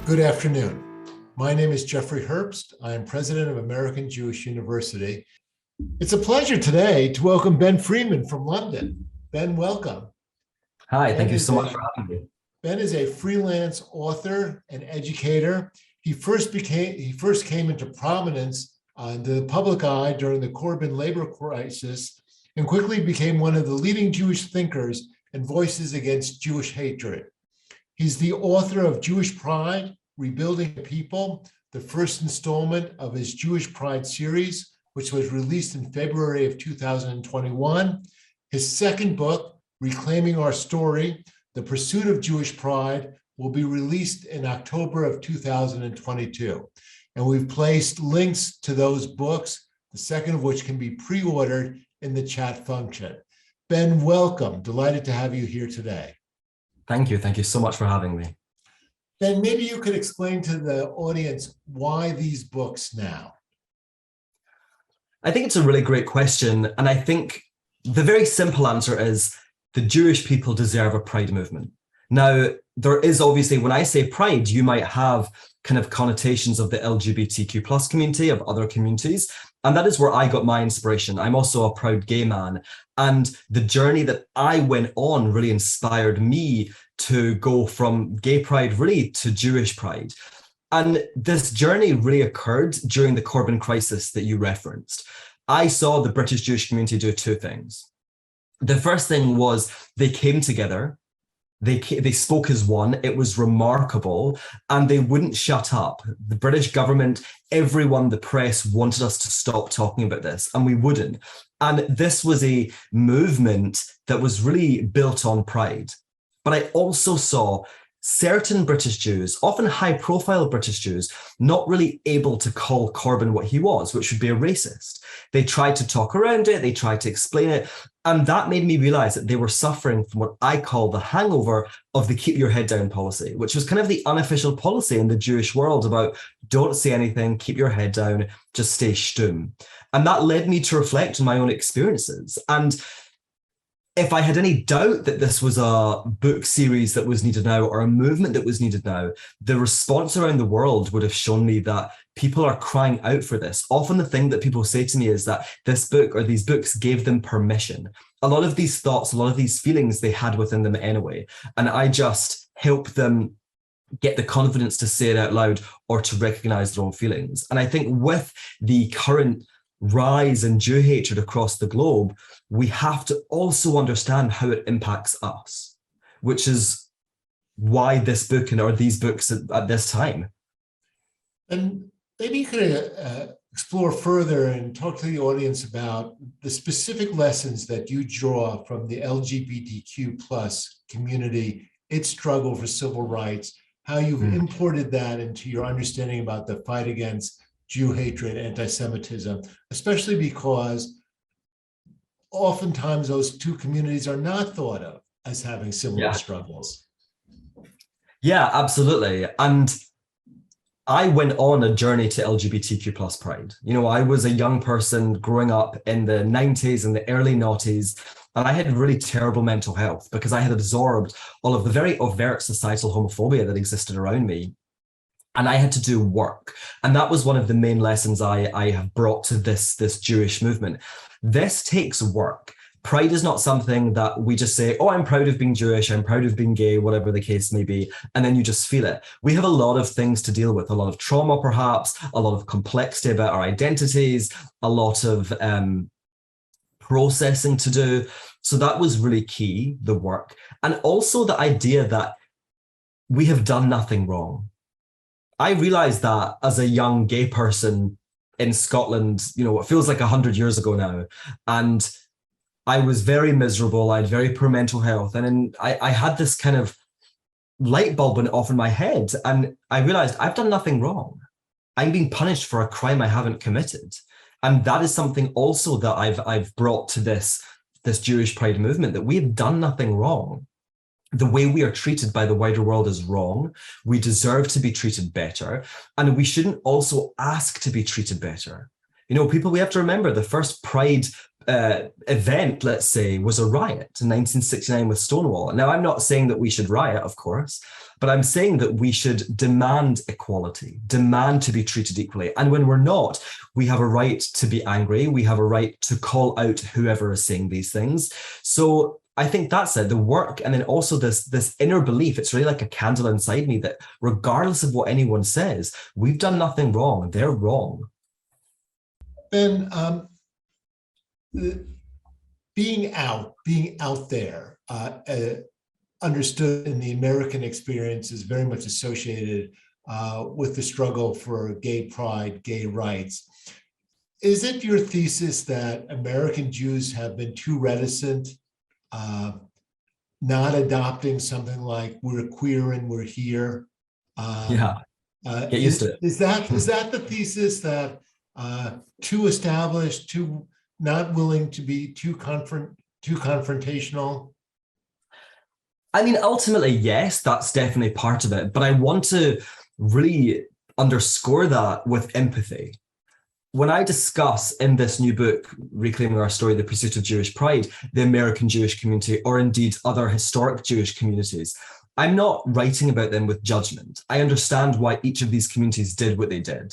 Good afternoon. My name is Jeffrey Herbst. I am president of American Jewish University. It's a pleasure today to welcome Ben Freeman from London. Ben, welcome. Hi, thank you so much for having me. Ben is a freelance author and educator. He first came into prominence in the public eye during the Corbyn labor crisis and quickly became one of the leading Jewish thinkers and voices against Jewish hatred. He's the author of Jewish Pride, Rebuilding People, the first installment of his Jewish Pride series, which was released in February of 2021. His second book, Reclaiming Our Story, The Pursuit of Jewish Pride, will be released in October of 2022. And we've placed links to those books, the second of which can be pre-ordered in the chat function. Ben, welcome. Delighted to have you here today. Thank you. Thank you so much for having me. Ben, maybe you could explain to the audience why these books now? I think it's a really great question. And I think the very simple answer is the Jewish people deserve a pride movement. Now, there is obviously, when I say pride, you might have kind of connotations of the LGBTQ plus community, of other communities. And that is where I got my inspiration. I'm also a proud gay man. And the journey that I went on really inspired me to go from gay pride really to Jewish pride. And this journey really occurred during the Corbyn crisis that you referenced. I saw the British Jewish community do two things. The first thing was they came together. They spoke as one. It was remarkable, and they wouldn't shut up. The British government, everyone, the press wanted us to stop talking about this, and we wouldn't. And this was a movement that was really built on pride. But I also saw certain British Jews, often high-profile British Jews, not really able to call Corbyn what he was, which would be a racist. They tried to talk around it, they tried to explain it, and that made me realize that they were suffering from what I call the hangover of the keep your head down policy, which was kind of the unofficial policy in the Jewish world about don't say anything, keep your head down, just stay stum. And that led me to reflect on my own experiences. And if I had any doubt that this was a book series that was needed now or a movement that was needed now, the response around the world would have shown me that people are crying out for this. Often the thing that people say to me is that this book or these books gave them permission. A lot of these thoughts, a lot of these feelings they had within them anyway. And I just help them get the confidence to say it out loud or to recognize their own feelings. And I think with the current rise in Jew hatred across the globe, we have to also understand how it impacts us, which is why this book or these books at this time. And maybe you could explore further and talk to the audience about the specific lessons that you draw from the LGBTQ plus community, its struggle for civil rights, how you've imported that into your understanding about the fight against Jew hatred, anti-Semitism, especially because oftentimes those two communities are not thought of as having similar struggles. Yeah, absolutely. And I went on a journey to LGBTQ plus pride. You know, I was a young person growing up in the 90s and the early noughties, and I had really terrible mental health because I had absorbed all of the very overt societal homophobia that existed around me. And I had to do work. And that was one of the main lessons I have brought to this Jewish movement. This takes work. Pride is not something that we just say, oh, I'm proud of being Jewish, I'm proud of being gay, whatever the case may be, and then you just feel it. We have a lot of things to deal with, a lot of trauma perhaps, a lot of complexity about our identities, a lot of processing to do. So that was really key, the work. And also the idea that we have done nothing wrong. I realized that as a young gay person in Scotland, you know, it feels like 100 years ago now. And I was very miserable. I had very poor mental health. And then I had this kind of light bulb went off in my head. And I realized I've done nothing wrong. I'm being punished for a crime I haven't committed. And that is something also that I've brought to this Jewish pride movement, that we have done nothing wrong. The way we are treated by the wider world is wrong. We deserve to be treated better. And we shouldn't also ask to be treated better. You know, people, we have to remember the first Pride event, let's say, was a riot in 1969 with Stonewall. Now, I'm not saying that we should riot, of course, but I'm saying that we should demand equality, demand to be treated equally. And when we're not, we have a right to be angry. We have a right to call out whoever is saying these things. So I think that's it, the work. And then also this inner belief, it's really like a candle inside me that regardless of what anyone says, we've done nothing wrong. They're wrong. Ben, being out there, understood in the American experience is very much associated with the struggle for gay pride, gay rights. Is it your thesis that American Jews have been too reticent, not adopting something like "we're queer and we're here"? Get used to it. Is that the thesis, that too established, too not willing to be too confrontational? I mean, ultimately, yes, that's definitely part of it. But I want to really underscore that with empathy. When I discuss in this new book, Reclaiming Our Story, The Pursuit of Jewish Pride, the American Jewish community, or indeed other historic Jewish communities, I'm not writing about them with judgment. I understand why each of these communities did what they did.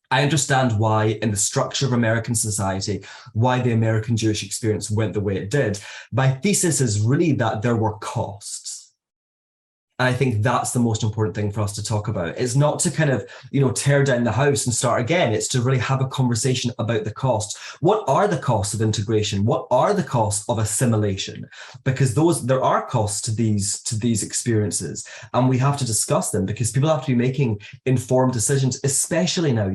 I understand why in the structure of American society, why the American Jewish experience went the way it did. My thesis is really that there were costs. And I think that's the most important thing for us to talk about. It's not to kind of, tear down the house and start again. It's to really have a conversation about the costs. What are the costs of integration? What are the costs of assimilation? Because there are costs to these experiences, and we have to discuss them because people have to be making informed decisions, especially now.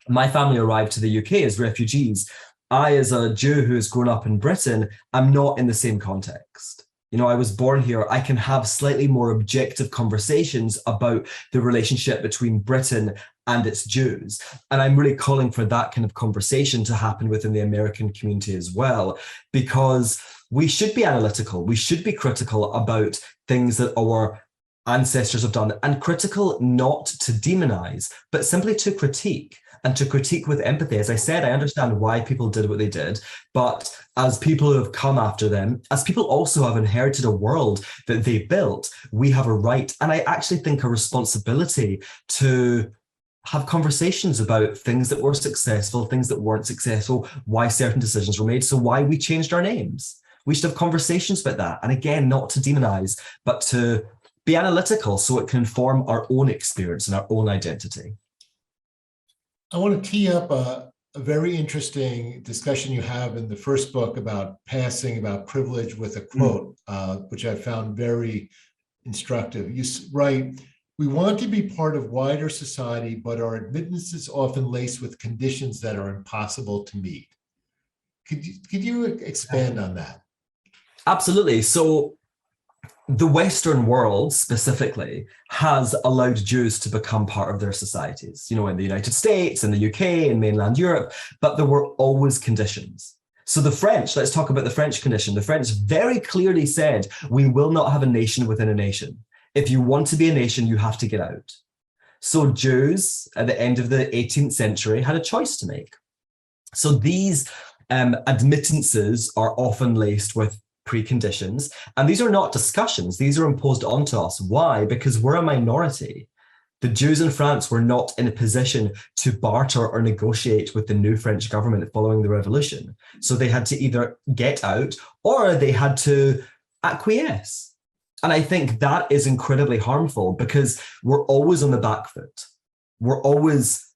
My family arrived to the UK as refugees. I, as a Jew who has grown up in Britain, am not in the same context. I was born here. I can have slightly more objective conversations about the relationship between Britain and its Jews. And I'm really calling for that kind of conversation to happen within the American community as well, because we should be analytical. We should be critical about things that our ancestors have done, and critical not to demonize, but simply to critique. And to critique with empathy. As I said, I understand why people did what they did, but as people who have come after them, as people also have inherited a world that they built, we have a right, and I actually think a responsibility, to have conversations about things that were successful, things that weren't successful, why certain decisions were made, so why we changed our names. We should have conversations about that. And again, not to demonize, but to be analytical so it can inform our own experience and our own identity. I want to tee up a very interesting discussion you have in the first book about passing, about privilege, with a quote, which I found very instructive. You write, "We want to be part of wider society, but our admittance is often laced with conditions that are impossible to meet." Could you expand on that? Absolutely. So the Western world specifically has allowed Jews to become part of their societies, in the United States, in the UK, in mainland Europe, but there were always conditions. So the French, let's talk about the French condition. The French very clearly said, we will not have a nation within a nation. If you want to be a nation, you have to get out. So Jews at the end of the 18th century had a choice to make. So these admittances are often laced with preconditions, and these are not discussions, these are imposed onto us. Why? Because we're a minority. The Jews in France were not in a position to barter or negotiate with the new French government following the revolution. So they had to either get out or they had to acquiesce. And I think that is incredibly harmful because we're always on the back foot. We're always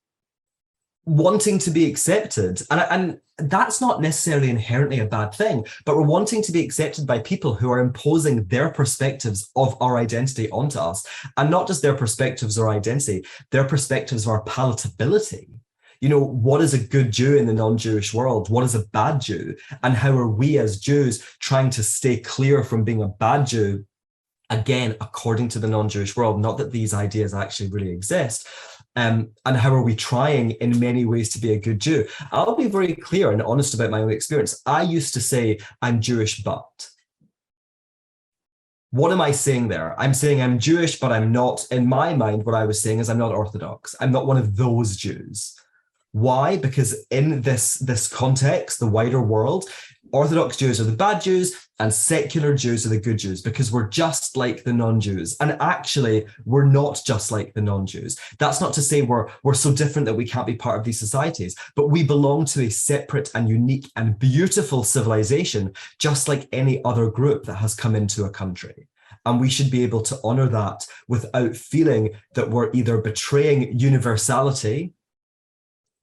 wanting to be accepted. And that's not necessarily inherently a bad thing, but we're wanting to be accepted by people who are imposing their perspectives of our identity onto us. And not just their perspectives or identity, their perspectives of our palatability. What is a good Jew in the non-Jewish world? What is a bad Jew? And how are we as Jews trying to stay clear from being a bad Jew? Again, according to the non-Jewish world, not that these ideas actually really exist. And how are we trying in many ways to be a good Jew? I'll be very clear and honest about my own experience. I used to say, I'm Jewish, but. What am I saying there? I'm saying I'm Jewish, but I'm not. In my mind, what I was saying is I'm not Orthodox. I'm not one of those Jews. Why? Because in this context, the wider world, Orthodox Jews are the bad Jews and secular Jews are the good Jews, because we're just like the non-Jews. And actually, we're not just like the non-Jews. That's not to say we're so different that we can't be part of these societies, but we belong to a separate and unique and beautiful civilization, just like any other group that has come into a country. And we should be able to honor that without feeling that we're either betraying universality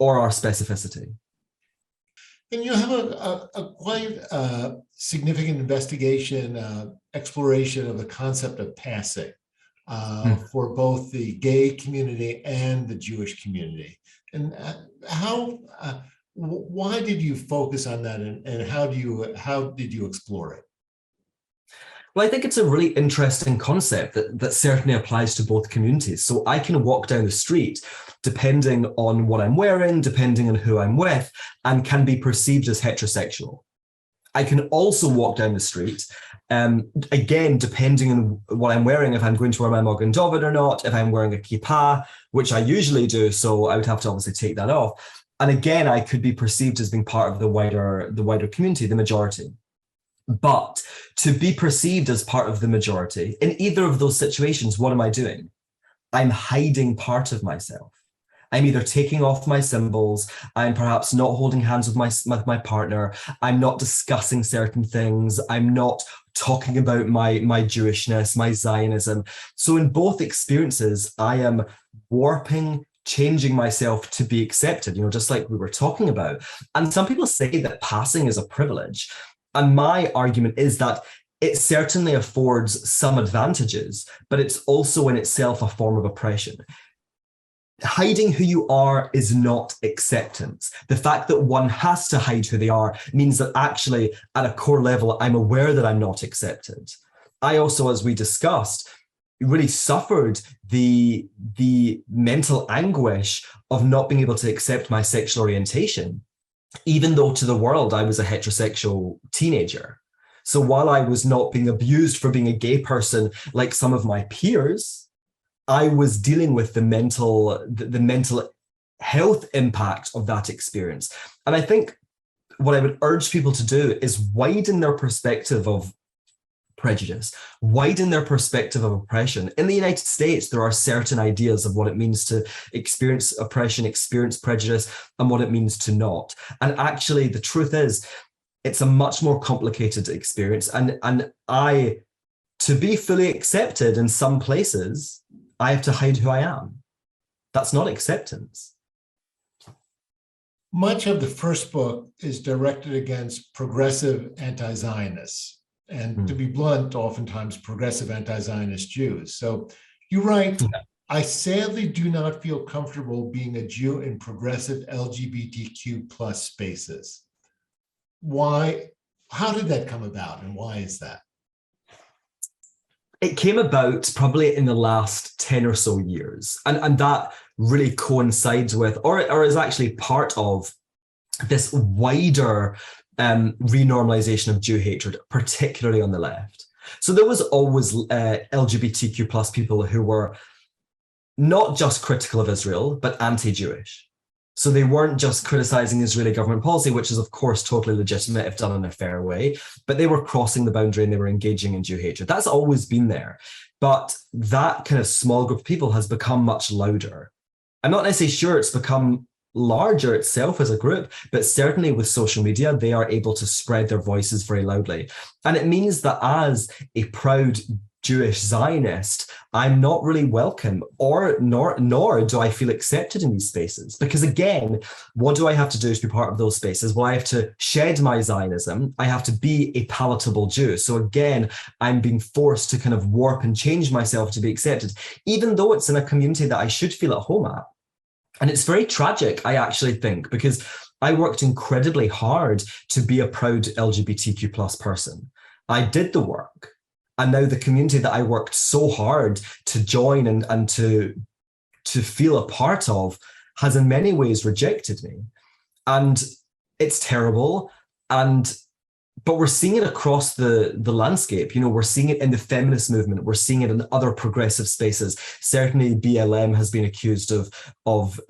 or our specificity. And you have a quite significant investigation, exploration of the concept of passing for both the gay community and the Jewish community. And why did you focus on that, and how did you explore it? Well, I think it's a really interesting concept that certainly applies to both communities. So I can walk down the street, depending on what I'm wearing, depending on who I'm with, and can be perceived as heterosexual. I can also walk down the street, again, depending on what I'm wearing, if I'm going to wear my Magen David or not, if I'm wearing a kippah, which I usually do, so I would have to obviously take that off. And again, I could be perceived as being part of the wider community, the majority. But to be perceived as part of the majority, in either of those situations, what am I doing? I'm hiding part of myself. I'm either taking off my symbols, I'm perhaps not holding hands with my partner, I'm not discussing certain things, I'm not talking about my Jewishness, my Zionism. So in both experiences, I am warping, changing myself to be accepted, just like we were talking about. And some people say that passing is a privilege. And my argument is that it certainly affords some advantages, but it's also in itself a form of oppression. Hiding who you are is not acceptance. The fact that one has to hide who they are means that actually, at a core level, I'm aware that I'm not accepted. I also, as we discussed, really suffered the mental anguish of not being able to accept my sexual orientation, even though to the world I was a heterosexual teenager. So while I was not being abused for being a gay person like some of my peers, I was dealing with the mental health impact of that experience. And I think what I would urge people to do is widen their perspective of prejudice, widen their perspective of oppression. In the United States, there are certain ideas of what it means to experience oppression, experience prejudice, and what it means to not. And actually, the truth is, it's a much more complicated experience. And to be fully accepted in some places, I have to hide who I am. That's not acceptance. Much of the first book is directed against progressive anti-Zionists. And to be blunt, oftentimes progressive anti-Zionist Jews. So you write, I sadly do not feel comfortable being a Jew in progressive LGBTQ plus spaces. Why? How did that come about, and why is that? It came about probably in the last 10 or so years. And that really coincides with, or is actually part of this wider renormalization of Jew hatred, particularly on the left. So there was always LGBTQ plus people who were not just critical of Israel, but anti-Jewish. So they weren't just criticizing Israeli government policy, which is of course totally legitimate if done in a fair way, but they were crossing the boundary and they were engaging in Jew hatred. That's always been there. But that kind of small group of people has become much louder. I'm not necessarily sure it's become larger itself as a group, but certainly with social media, they are able to spread their voices very loudly. And it means that as a proud Jewish Zionist, I'm not really welcome, nor do I feel accepted in these spaces. Because again, what do I have to do to be part of those spaces? Well, I have to shed my Zionism. I have to be a palatable Jew. So again, I'm being forced to kind of warp and change myself to be accepted, even though it's in a community that I should feel at home at. And it's very tragic, I actually think, because I worked incredibly hard to be a proud LGBTQ plus person. I did the work. And now the community that I worked so hard to join and to feel a part of has in many ways rejected me. And it's terrible. And but we're seeing it across the landscape. You know, we're seeing it in the feminist movement. We're seeing it in other progressive spaces. Certainly BLM has been accused of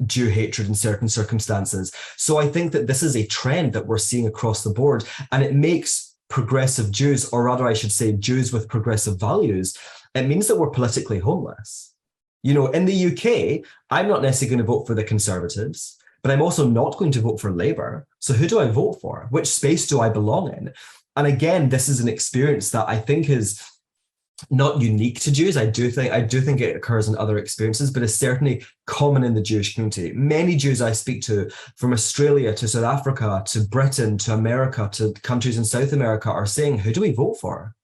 Jew hatred in certain circumstances. So I think that this is a trend that we're seeing across the board, and it makes progressive Jews, or rather I should say Jews with progressive values, it means that we're politically homeless. You know, in the UK, I'm not necessarily going to vote for the Conservatives, but I'm also not going to vote for Labour. So who do I vote for? Which space do I belong in? And again, this is an experience that I think is not unique to Jews. I do think it occurs in other experiences, but it's certainly common in the Jewish community. Many Jews I speak to, from Australia to South Africa to Britain to America to countries in South America, are saying, who do we vote for?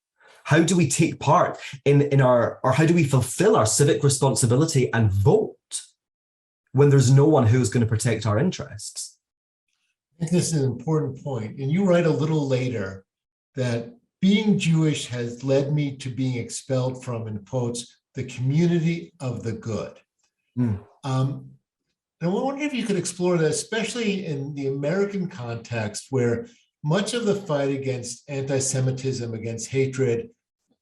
How do we take part in our, or how do we fulfill our civic responsibility and vote when there's no one who's going to protect our interests? I think this is an important point. And you write a little later that being Jewish has led me to being expelled from, in quotes, the community of the good. And I wonder if you could explore that, especially in the American context, where much of the fight against anti-Semitism, against hatred,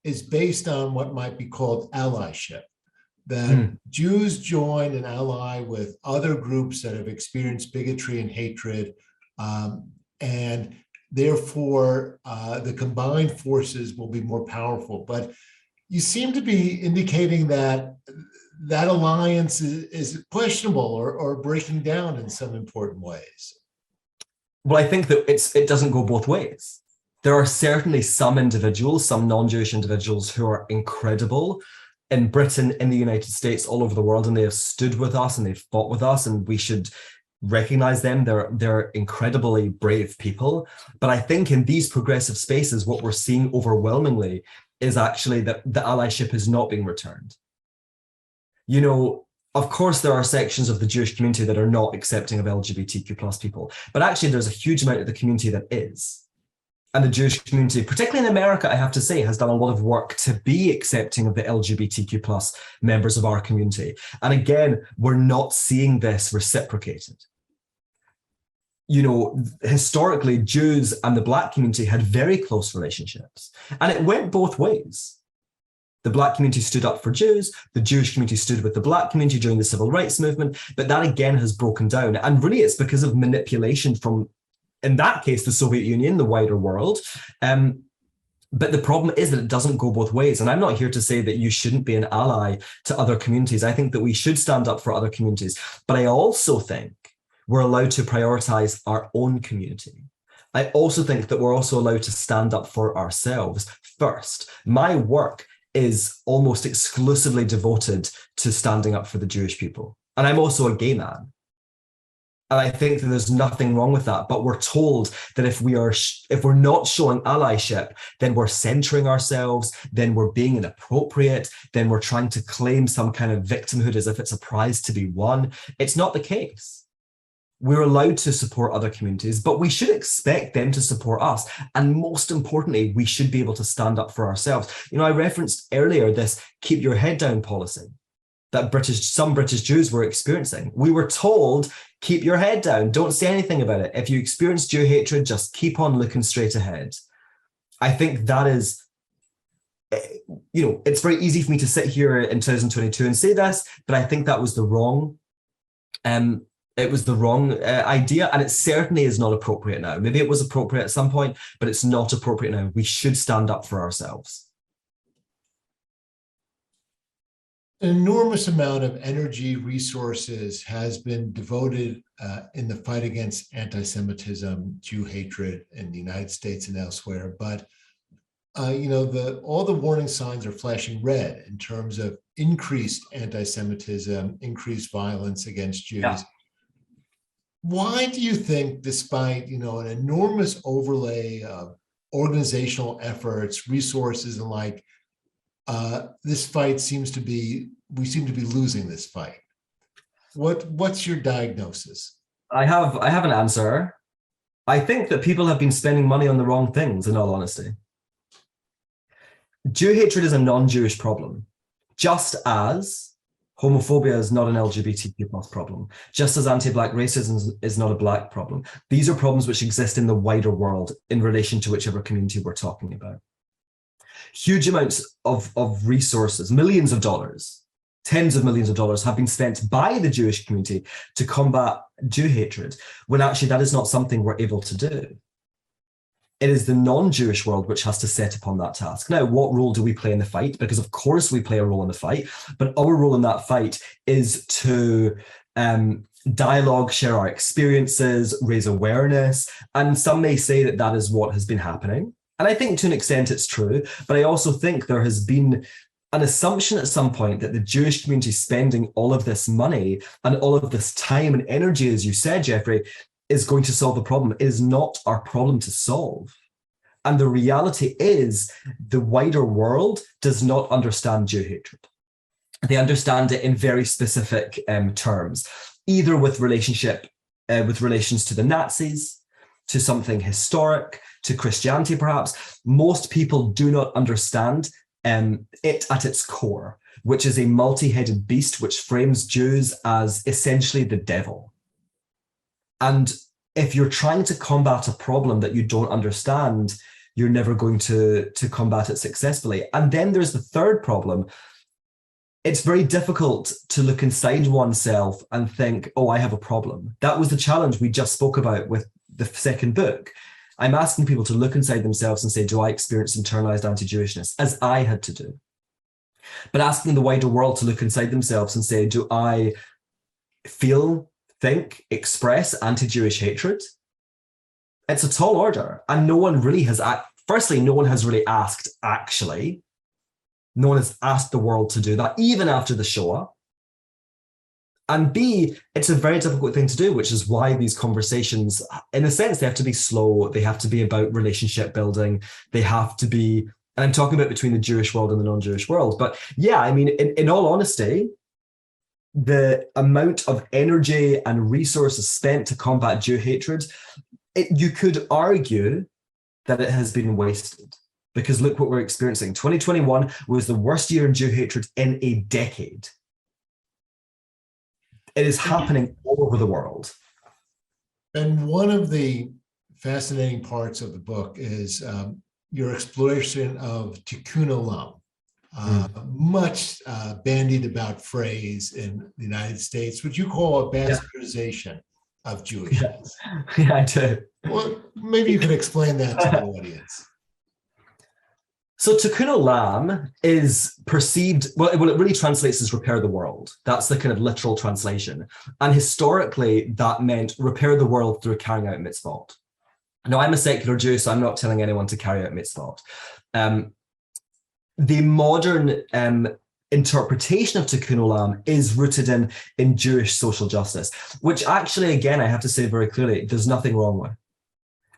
is based on what might be called allyship. That Jews join and ally with other groups that have experienced bigotry and hatred, and therefore the combined forces will be more powerful. But you seem to be indicating that that alliance is questionable or breaking down in some important ways. Well, I think that it doesn't go both ways. There are certainly some individuals, some non-Jewish individuals, who are incredible in Britain, in the United States, all over the world, and they have stood with us and they've fought with us, and we should recognize them. They're incredibly brave people. But I think in these progressive spaces, what we're seeing overwhelmingly is actually that the allyship is not being returned. You know, of course, there are sections of the Jewish community that are not accepting of LGBTQ plus people, but actually there's a huge amount of the community that is. And the Jewish community, particularly in America, I have to say, has done a lot of work to be accepting of the LGBTQ plus members of our community. And again, we're not seeing this reciprocated. You know, historically, Jews and the Black community had very close relationships, and it went both ways. The Black community stood up for Jews, the Jewish community stood with the Black community during the civil rights movement, but that again has broken down. And really it's because of manipulation from, in that case, the Soviet Union, the wider world. But the problem is that it doesn't go both ways. And I'm not here to say that you shouldn't be an ally to other communities. I think that we should stand up for other communities. But I also think we're allowed to prioritize our own community. I also think that we're also allowed to stand up for ourselves first. My work is almost exclusively devoted to standing up for the Jewish people. And I'm also a gay man. And I think that there's nothing wrong with that, but we're told that if we're not showing allyship, then we're centering ourselves, then we're being inappropriate, then we're trying to claim some kind of victimhood as if it's a prize to be won. It's not the case. We're allowed to support other communities, but we should expect them to support us. And most importantly, we should be able to stand up for ourselves. You know, I referenced earlier this keep your head down policy that some British Jews were experiencing. We were told, keep your head down, don't say anything about it. If you experience Jew hatred, just keep on looking straight ahead. I think that is, you know, it's very easy for me to sit here in 2022 and say this, but I think that was the wrong, idea, and it certainly is not appropriate now. Maybe it was appropriate at some point, but it's not appropriate now. We should stand up for ourselves. An enormous amount of energy, resources has been devoted in the fight against anti-Semitism, Jew hatred in the United States and elsewhere. But you know, all the warning signs are flashing red in terms of increased anti-Semitism, increased violence against Jews. Yeah. Why do you think, despite, you know, an enormous overlay of organizational efforts, resources, and like, this fight we seem to be losing this fight? What's your diagnosis? I have an answer. I think that people have been spending money on the wrong things, in all honesty. Jew hatred is a non-Jewish problem, just as Homophobia is not an LGBTQ plus problem, just as anti-Black racism is not a Black problem. These are problems which exist in the wider world in relation to whichever community we're talking about. Huge amounts of resources, millions of dollars, tens of millions of dollars have been spent by the Jewish community to combat Jew hatred, when actually that is not something we're able to do. It is the non-Jewish world which has to set upon that task. Now, what role do we play in the fight? Because of course we play a role in the fight, but our role in that fight is to dialogue, share our experiences, raise awareness. And some may say that that is what has been happening. And I think to an extent it's true, but I also think there has been an assumption at some point that the Jewish community spending all of this money and all of this time and energy, as you said, Jeffrey, is going to solve the problem. It is not our problem to solve. And the reality is the wider world does not understand Jew hatred. They understand it in very specific terms, either with relations to the Nazis, to something historic, to Christianity perhaps. Most people do not understand it at its core, which is a multi-headed beast which frames Jews as essentially the devil. And if you're trying to combat a problem that you don't understand, you're never going to combat it successfully. And then there's the third problem. It's very difficult to look inside oneself and think, oh, I have a problem. That was the challenge we just spoke about with the second book. I'm asking people to look inside themselves and say, do I experience internalized anti-Jewishness, as I had to do? But asking the wider world to look inside themselves and say, do I feel, think, express anti-Jewish hatred? It's a tall order. And no one really has, firstly, no one has really asked, actually. No one has asked the world to do that, even after the Shoah. And B, it's a very difficult thing to do, which is why these conversations, in a sense, they have to be slow. They have to be about relationship building. They have to be, and I'm talking about between the Jewish world and the non-Jewish world. But yeah, I mean, in all honesty, the amount of energy and resources spent to combat Jew hatred, you could argue that it has been wasted. Because look what we're experiencing. 2021 was the worst year in Jew hatred in a decade. It is happening all over the world. And one of the fascinating parts of the book is your exploration of tikkun olam, much bandied about phrase in the United States, which you call a bastardization of Jewishness. Yeah, I do. Well, maybe you could explain that to the audience. So tikkun olam is perceived, well, it really translates as repair the world. That's the kind of literal translation. And historically, that meant repair the world through carrying out mitzvot. Now, I'm a secular Jew, so I'm not telling anyone to carry out mitzvot. The modern interpretation of tikkun olam is rooted in Jewish social justice, which actually, again, I have to say very clearly, there's nothing wrong with.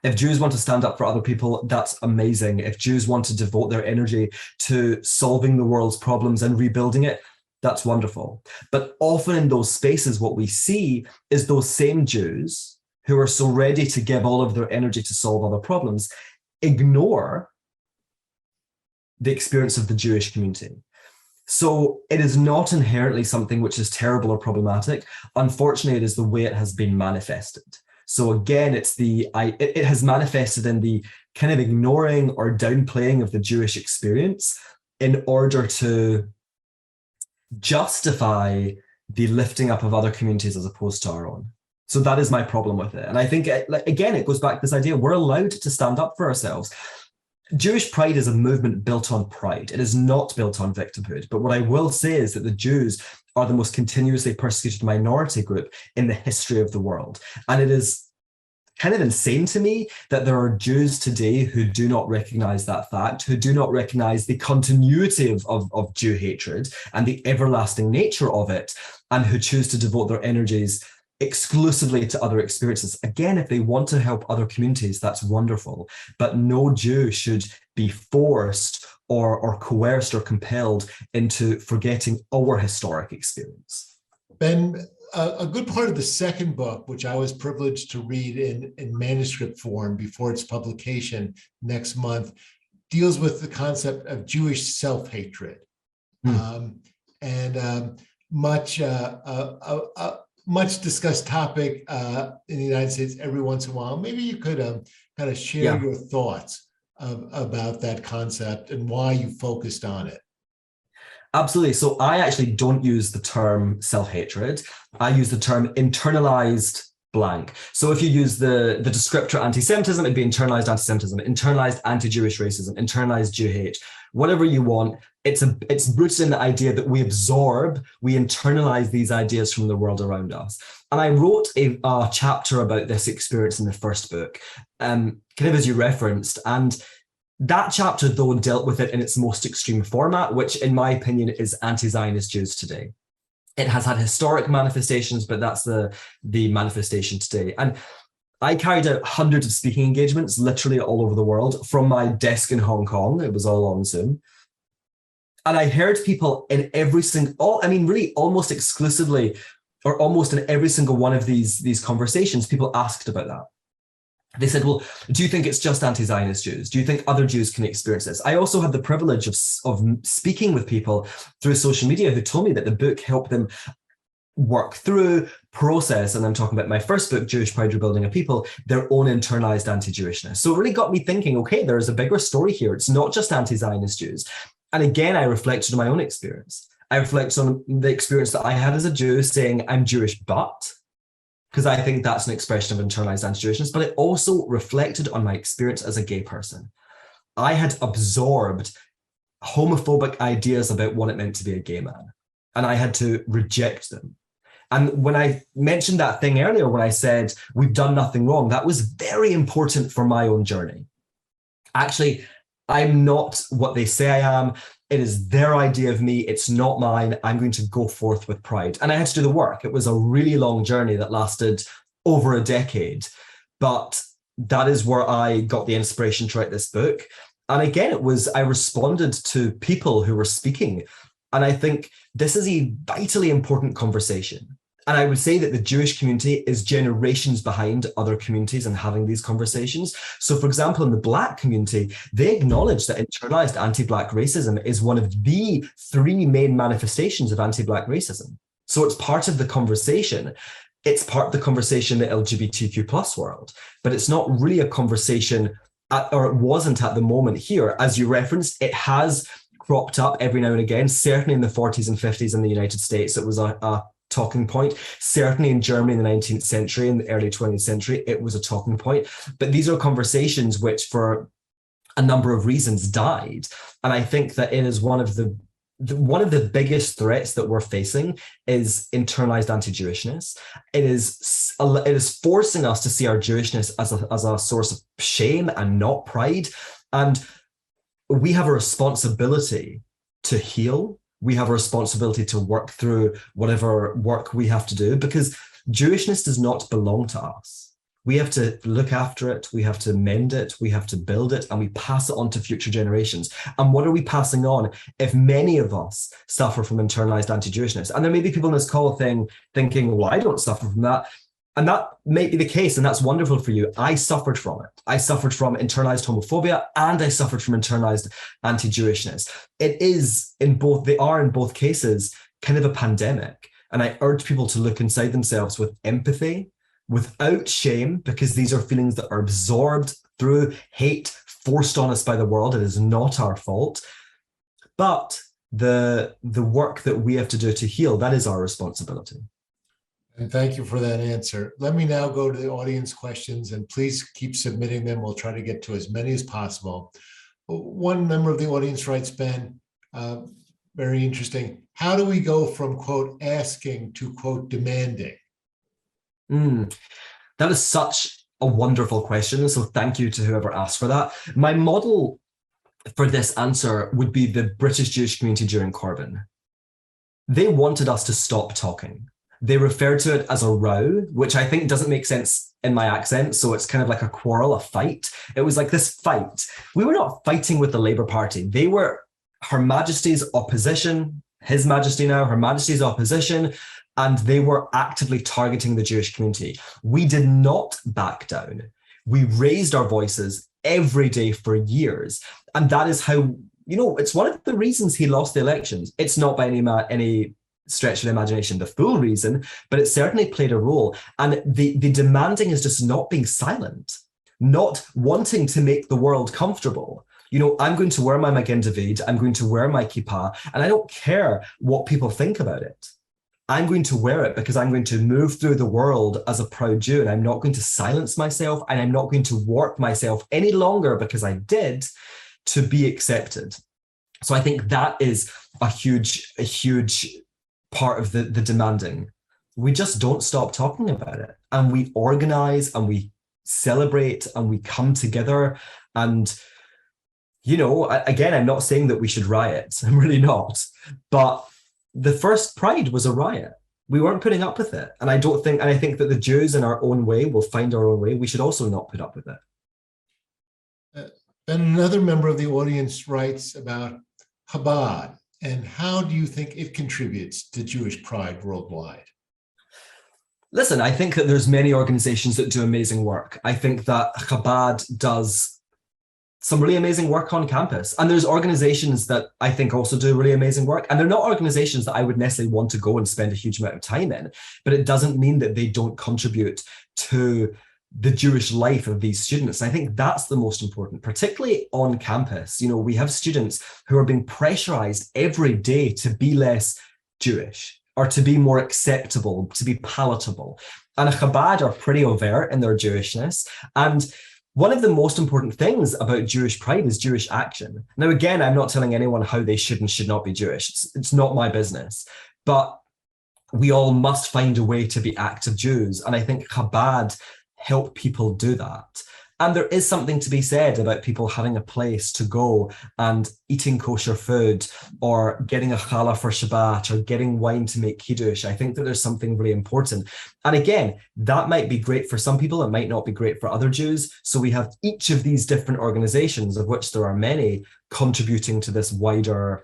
If Jews want to stand up for other people, that's amazing. If Jews want to devote their energy to solving the world's problems and rebuilding it, that's wonderful. But often in those spaces, what we see is those same Jews who are so ready to give all of their energy to solve other problems, ignore the experience of the Jewish community. So it is not inherently something which is terrible or problematic. Unfortunately, it is the way it has been manifested. So again, it has manifested in the kind of ignoring or downplaying of the Jewish experience in order to justify the lifting up of other communities as opposed to our own. So that is my problem with it. And I think, again, it goes back to this idea, we're allowed to stand up for ourselves. Jewish pride is a movement built on pride. It is not built on victimhood. But what I will say is that the Jews are the most continuously persecuted minority group in the history of the world. And it is kind of insane to me that there are Jews today who do not recognize that fact, who do not recognize the continuity of Jew hatred and the everlasting nature of it, and who choose to devote their energies exclusively to other experiences. Again, if they want to help other communities, that's wonderful. But no Jew should be forced or coerced or compelled into forgetting our historic experience. Ben, a good part of the second book, which I was privileged to read in manuscript form before its publication next month, deals with the concept of Jewish self-hatred. much discussed topic in the United States every once in a while. Maybe you could kind of share Yeah. your thoughts about that concept and why you focused on it. Absolutely. So I actually don't use the term self-hatred. I use the term internalized blank. So if you use the descriptor anti-Semitism, it'd be internalized anti-Semitism, internalized anti-Jewish racism, internalized Jew hate, whatever you want. It's rooted in the idea that we internalize these ideas from the world around us. And I wrote a chapter about this experience in the first book, kind of as you referenced. And that chapter, though, dealt with it in its most extreme format, which, in my opinion, is anti-Zionist Jews today. It has had historic manifestations, but that's the manifestation today. And I carried out hundreds of speaking engagements, literally all over the world, from my desk in Hong Kong. It was all on Zoom. And I heard people in really almost exclusively, or almost in every single one of these conversations, people asked about that. They said, well, do you think it's just anti-Zionist Jews? Do you think other Jews can experience this? I also had the privilege of speaking with people through social media who told me that the book helped them work through, process, and I'm talking about my first book, Jewish Pride Rebuilding a People, their own internalized anti-Jewishness. So it really got me thinking, okay, there is a bigger story here. It's not just anti-Zionist Jews. And again, I reflected on my own experience. I reflected on the experience that I had as a Jew saying, I'm Jewish, but... because I think that's an expression of internalized anti-Jewishness, but it also reflected on my experience as a gay person. I had absorbed homophobic ideas about what it meant to be a gay man, and I had to reject them. And when I mentioned that thing earlier, when I said, we've done nothing wrong, that was very important for my own journey. Actually, I'm not what they say I am. It is their idea of me. It's not mine. I'm going to go forth with pride. And I had to do the work. It was a really long journey that lasted over a decade. But that is where I got the inspiration to write this book. And again, I responded to people who were speaking. And I think this is a vitally important conversation. And I would say that the Jewish community is generations behind other communities in having these conversations. So, for example, in the Black community, they acknowledge that internalized anti-Black racism is one of the three main manifestations of anti-Black racism. So it's part of the conversation. It's part of the conversation in the LGBTQ plus world, but it's not really a conversation, or it wasn't at the moment here. As you referenced, it has cropped up every now and again, certainly in the 40s and 50s in the United States. It was a talking point. Certainly in Germany in the 19th century and the early 20th century, it was a talking point. But these are conversations which, for a number of reasons, died. And I think that it is one of the biggest threats that we're facing is internalized anti-Jewishness. It is forcing us to see our Jewishness as a source of shame and not pride. And we have a responsibility to heal. We have a responsibility to work through whatever work we have to do, because Jewishness does not belong to us. We have to look after it. We have to mend it. We have to build it, and we pass it on to future generations. And what are we passing on if many of us suffer from internalized anti-Jewishness? And there may be people in this call thinking, well, I don't suffer from that. And that may be the case, and that's wonderful for you. I suffered from it. I suffered from internalized homophobia, and I suffered from internalized anti-Jewishness. They are in both cases kind of a pandemic. And I urge people to look inside themselves with empathy, without shame, because these are feelings that are absorbed through hate forced on us by the world. It is not our fault. But the work that we have to do to heal, that is our responsibility. And thank you for that answer. Let me now go to the audience questions, and please keep submitting them. We'll try to get to as many as possible. One member of the audience writes, Ben, very interesting. How do we go from, quote, asking to, quote, demanding? That is such a wonderful question. So thank you to whoever asked for that. My model for this answer would be the British Jewish community during Corbyn. They wanted us to stop talking. They referred to it as a row, which I think doesn't make sense in my accent. So it's kind of like a quarrel, a fight. It was like this fight. We were not fighting with the Labour Party. They were Her Majesty's opposition, His Majesty now, Her Majesty's opposition, and they were actively targeting the Jewish community. We did not back down. We raised our voices every day for years. And that is how, it's one of the reasons he lost the elections. It's not by any stretch of the imagination the full reason, but it certainly played a role. And the demanding is just not being silent, not wanting to make the world comfortable. You know, I'm going to wear my Magen David, I'm going to wear my kippah, and I don't care what people think about it. I'm going to wear it because I'm going to move through the world as a proud Jew, and I'm not going to silence myself, and I'm not going to warp myself any longer because I did, to be accepted. So I think that is a huge part of the demanding. We just don't stop talking about it, and we organize and we celebrate and we come together. And you know, again, I'm not saying that we should riot. I'm really not. But the first Pride was a riot. We weren't putting up with it. And I think that the Jews in our own way will find our own way. We should also not put up with it. And another member of the audience writes about Habad, and how do you think it contributes to Jewish pride worldwide? Listen, I think that there's many organizations that do amazing work. I think that Habad does some really amazing work on campus. And there's organizations that I think also do really amazing work. And they're not organizations that I would necessarily want to go and spend a huge amount of time in, but it doesn't mean that they don't contribute to the Jewish life of these students. And I think that's the most important, particularly on campus. You know, we have students who are being pressurized every day to be less Jewish or to be more acceptable, to be palatable. And Chabad are pretty overt in their Jewishness. And one of the most important things about Jewish pride is Jewish action. Now, again, I'm not telling anyone how they should and should not be Jewish. It's not my business. But we all must find a way to be active Jews. And I think Chabad help people do that. And there is something to be said about people having a place to go and eating kosher food or getting a challah for Shabbat or getting wine to make Kiddush. I think that there's something really important. And again, that might be great for some people. It might not be great for other Jews. So we have each of these different organizations, of which there are many, contributing to this wider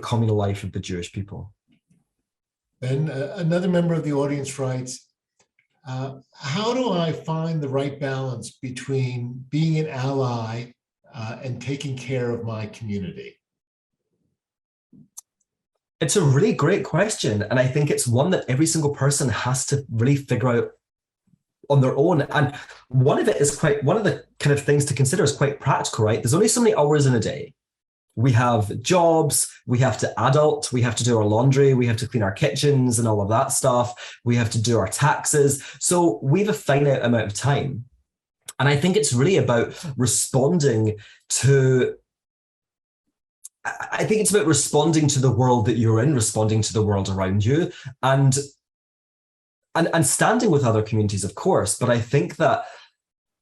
communal life of the Jewish people. And another member of the audience writes, how do I find the right balance between being an ally and taking care of my community? It's a really great question. And I think it's one that every single person has to really figure out on their own. And one of the kind of things to consider is quite practical, right? There's only so many hours in a day. We have jobs, we have to adult, we have to do our laundry, we have to clean our kitchens and all of that stuff. We have to do our taxes. So we have a finite amount of time. And I think it's really about responding to the world that you're in, responding to the world around you, and standing with other communities, of course. But I think that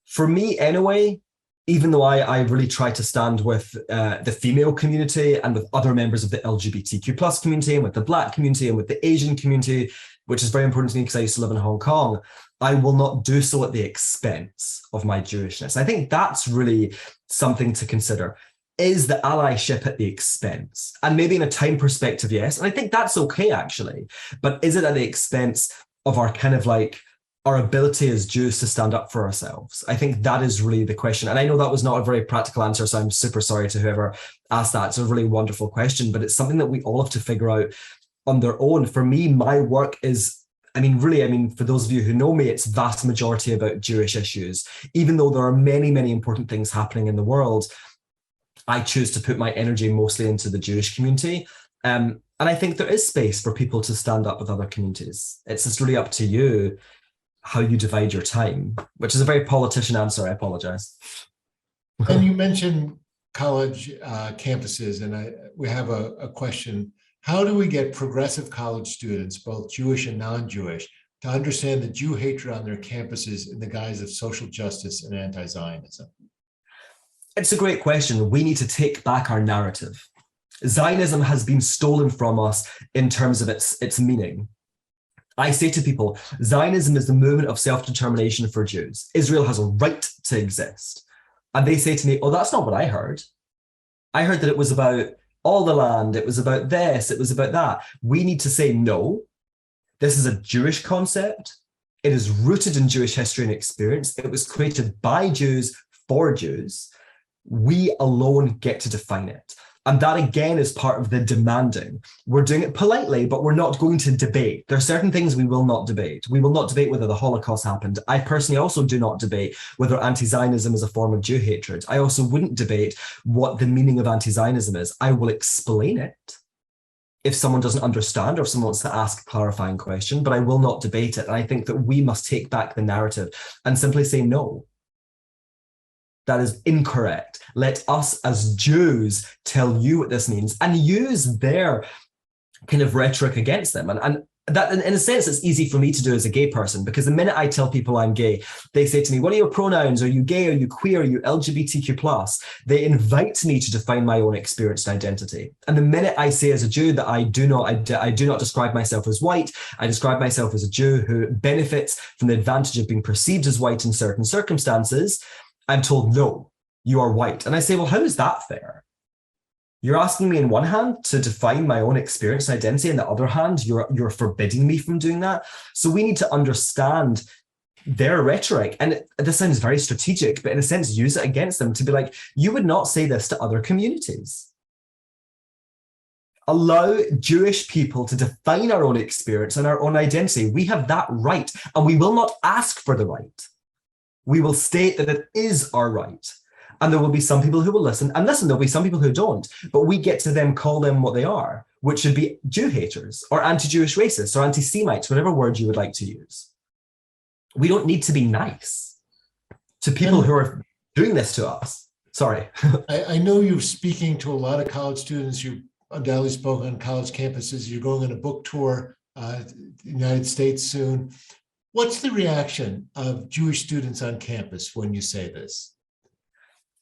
for me anyway, even though I really try to stand with the female community and with other members of the LGBTQ plus community and with the Black community and with the Asian community, which is very important to me because I used to live in Hong Kong, I will not do so at the expense of my Jewishness. I think that's really something to consider. Is the allyship at the expense? And maybe in a time perspective, yes. And I think that's okay, actually. But is it at the expense of our kind of like our ability as Jews to stand up for ourselves? I think that is really the question. And I know that was not a very practical answer, so I'm super sorry to whoever asked that. It's a really wonderful question, but it's something that we all have to figure out on their own. For me, my work is, for those of you who know me, it's vast majority about Jewish issues. Even though there are many, many important things happening in the world, I choose to put my energy mostly into the Jewish community. And I think there is space for people to stand up with other communities. It's just really up to you how you divide your time, which is a very politician answer. I apologize. And you mentioned college campuses, and we have a question. How do we get progressive college students, both Jewish and non-Jewish, to understand the Jew hatred on their campuses in the guise of social justice and anti-Zionism? It's a great question. We need to take back our narrative. Zionism has been stolen from us in terms of its meaning. I say to people, Zionism is the movement of self-determination for Jews. Israel has a right to exist. And they say to me, oh, that's not what I heard. I heard that it was about all the land. It was about this. It was about that. We need to say, no, this is a Jewish concept. It is rooted in Jewish history and experience. It was created by Jews for Jews. We alone get to define it. And that again is part of the demanding. We're doing it politely, but we're not going to debate. There are certain things we will not debate. We will not debate whether the Holocaust happened. I personally also do not debate whether anti-Zionism is a form of Jew hatred. I also wouldn't debate what the meaning of anti-Zionism is. I will explain it if someone doesn't understand or if someone wants to ask a clarifying question, but I will not debate it. And I think that we must take back the narrative and simply say no. That is incorrect. Let us as Jews tell you what this means and use their kind of rhetoric against them. And that, in a sense, it's easy for me to do as a gay person, because the minute I tell people I'm gay, they say to me, what are your pronouns? Are you gay? Are you queer? Are you LGBTQ+? They invite me to define my own experienced identity. And the minute I say as a Jew that I do not describe myself as white, I describe myself as a Jew who benefits from the advantage of being perceived as white in certain circumstances, I'm told, no, you are white. And I say, well, how is that fair? You're asking me on one hand to define my own experience and identity, and on the other hand, you're forbidding me from doing that. So we need to understand their rhetoric. And this sounds very strategic, but in a sense, use it against them to be like, you would not say this to other communities. Allow Jewish people to define our own experience and our own identity. We have that right, and we will not ask for the right. We will state that it is our right. And there will be some people who will listen. And listen, there'll be some people who don't. But we get to then call them what they are, which should be Jew haters or anti-Jewish racists or anti-Semites, whatever word you would like to use. We don't need to be nice to people who are doing this to us. Sorry. I know you're speaking to a lot of college students. You've undoubtedly spoken on college campuses. You're going on a book tour the United States soon. What's the reaction of Jewish students on campus when you say this?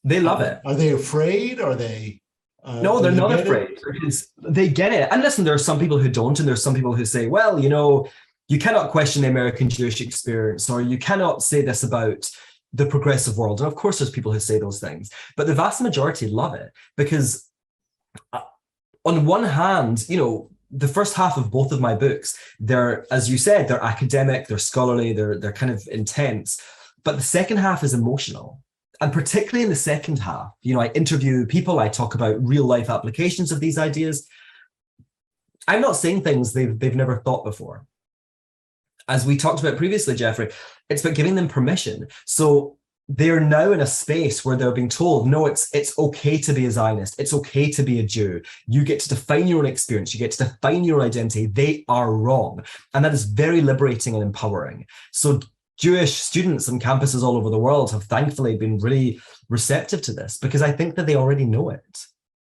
They love it. Are they afraid? Are they? No, they're not afraid because they get it. And listen, there are some people who don't, and there's some people who say, well, you know, you cannot question the American Jewish experience, or you cannot say this about the progressive world. And of course, there's people who say those things, but the vast majority love it because on one hand, you know, the first half of both of my books, they're, as you said, they're academic, they're scholarly, they're kind of intense, but the second half is emotional. And particularly in the second half, you know, I interview people, I talk about real life applications of these ideas. I'm not saying things they've never thought before. As we talked about previously, Jeffrey, it's about giving them permission. So they're now in a space where they're being told, no, it's okay to be a Zionist. It's okay to be a Jew. You get to define your own experience. You get to define your identity. They are wrong. And that is very liberating and empowering. So Jewish students on campuses all over the world have thankfully been really receptive to this because I think that they already know it.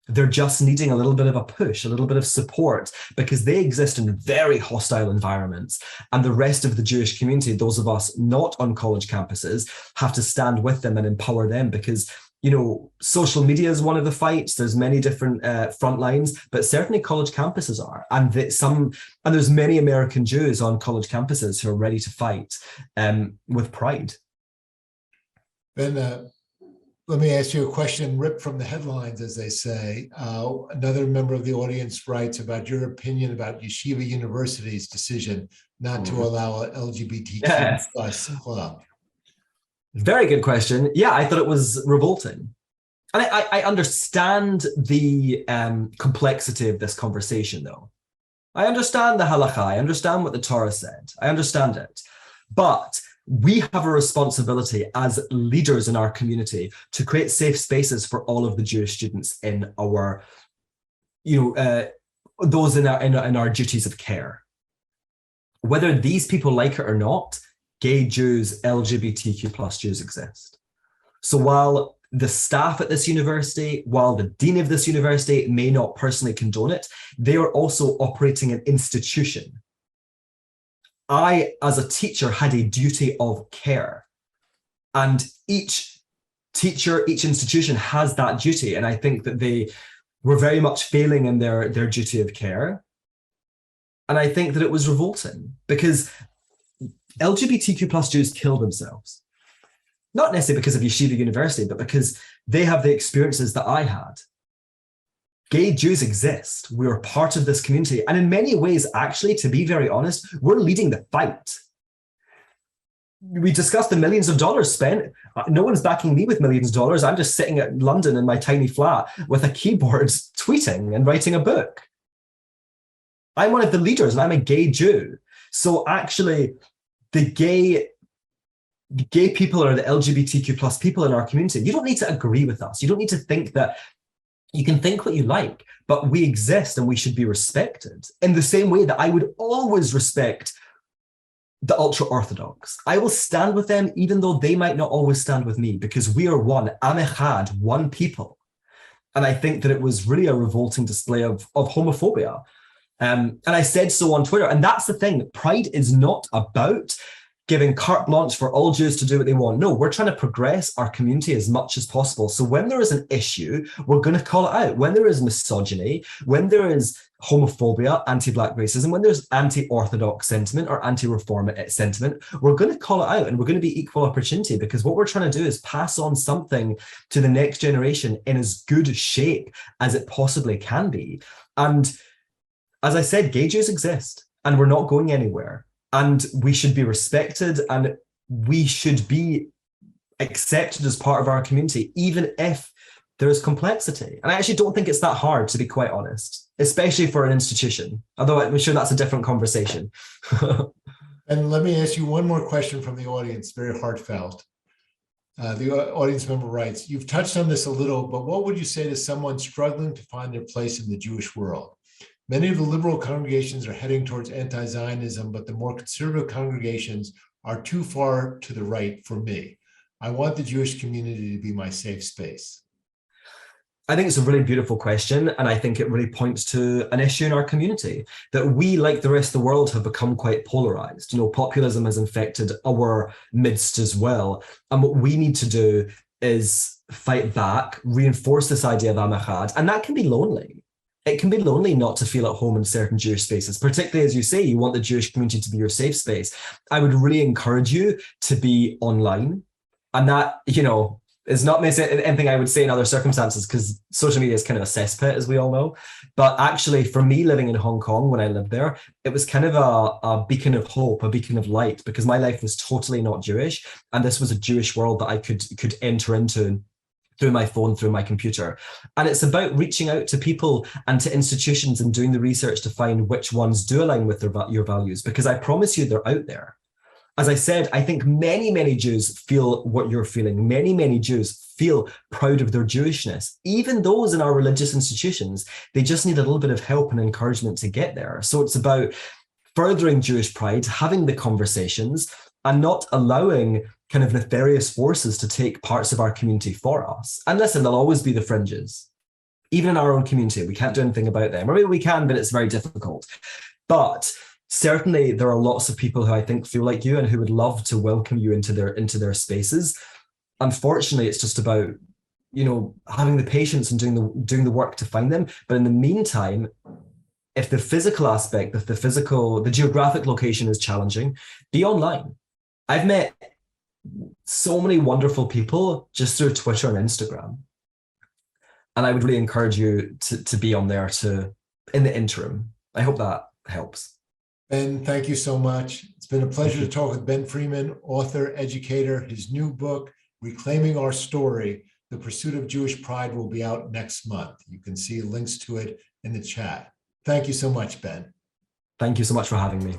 They're just needing a little bit of a push, a little bit of support, because they exist in very hostile environments. And the rest of the Jewish community, those of us not on college campuses, have to stand with them and empower them because, you know, social media is one of the fights. There's many different front lines, but certainly college campuses are. And there's many American Jews on college campuses who are ready to fight with pride. Ben, let me ask you a question ripped from the headlines, as they say. Another member of the audience writes about your opinion about Yiva University's decision not to allow a LGBTQ plus club. Very good question. Yeah, I thought it was revolting. And I understand the complexity of this conversation, though. I understand the halakha. I understand what the Torah said. I understand it. But we have a responsibility as leaders in our community to create safe spaces for all of the Jewish students in our, those in our duties of care. Whether these people like it or not, gay Jews, LGBTQ plus Jews exist. So while the staff at this university, while the dean of this university may not personally condone it, they are also operating an institution. I, as a teacher, had a duty of care, and each teacher, each institution has that duty. And I think that they were very much failing in their duty of care. And I think that it was revolting because LGBTQ plus Jews kill themselves, not necessarily because of Yiva University, but because they have the experiences that I had. Gay Jews exist. We're part of this community. And in many ways, actually, to be very honest, we're leading the fight. we discussed the millions of dollars spent. No one's backing me with millions of dollars. I'm just sitting at London in my tiny flat with a keyboard tweeting and writing a book. I'm one of the leaders and I'm a gay Jew. So actually, the gay people or the LGBTQ plus people in our community, you don't need to agree with us. You don't need to think that. You can think what you like, but we exist and we should be respected in the same way that I would always respect the ultra-Orthodox. I will stand with them even though they might not always stand with me, because we are one, Am Echad, one people. And I think that it was really a revolting display of homophobia. And I said so on Twitter. And that's the thing, Pride is not about giving carte blanche for all Jews to do what they want. No, we're trying to progress our community as much as possible. So when there is an issue, we're going to call it out. When there is misogyny, when there is homophobia, anti-Black racism, when there's anti-Orthodox sentiment or anti-Reform sentiment, we're going to call it out and we're going to be equal opportunity, because what we're trying to do is pass on something to the next generation in as good shape as it possibly can be. And as I said, gay Jews exist and we're not going anywhere. And we should be respected and we should be accepted as part of our community, even if there is complexity. And I actually don't think it's that hard, to be quite honest, especially for an institution, although I'm sure that's a different conversation. And let me ask you one more question from the audience, very heartfelt. The audience member writes, you've touched on this a little, but what would you say to someone struggling to find their place in the Jewish world? Many of the liberal congregations are heading towards anti-Zionism, but the more conservative congregations are too far to the right for me. I want the Jewish community to be my safe space. I think it's a really beautiful question. And I think it really points to an issue in our community that we, like the rest of the world, have become quite polarized. You know, populism has infected our midst as well. And what we need to do is fight back, reinforce this idea of Am Echad, and that can be lonely. It can be lonely not to feel at home in certain Jewish spaces, particularly as you say, you want the Jewish community to be your safe space. I would really encourage you to be online. And that, you know, is not anything I would say in other circumstances, because social media is kind of a cesspit, as we all know. But actually, for me living in Hong Kong when I lived there, it was kind of a beacon of hope, a beacon of light, because my life was totally not Jewish. And this was a Jewish world that I could enter into through my phone, through my computer. And it's about reaching out to people and to institutions and doing the research to find which ones do align with your values, because I promise you they're out there. As I said, I think many, many Jews feel what you're feeling. Many, many Jews feel proud of their Jewishness. Even those in our religious institutions, they just need a little bit of help and encouragement to get there. So it's about furthering Jewish pride, having the conversations, and not allowing kind of nefarious forces to take parts of our community for us. And listen, there'll always be the fringes. Even in our own community, we can't do anything about them. Or maybe we can, but it's very difficult. But certainly there are lots of people who I think feel like you and who would love to welcome you into their spaces. Unfortunately, it's just about, you know, having the patience and doing the work to find them. But in the meantime, if the physical aspect, if the geographic location is challenging, be online. I've met so many wonderful people just through Twitter and Instagram. And I would really encourage you to be on there in the interim. I hope that helps. Ben, thank you so much. It's been a pleasure to talk with Ben Freeman, author, educator. His new book, Reclaiming Our Story, The Pursuit of Jewish Pride, will be out next month. You can see links to it in the chat. Thank you so much, Ben. Thank you so much for having me.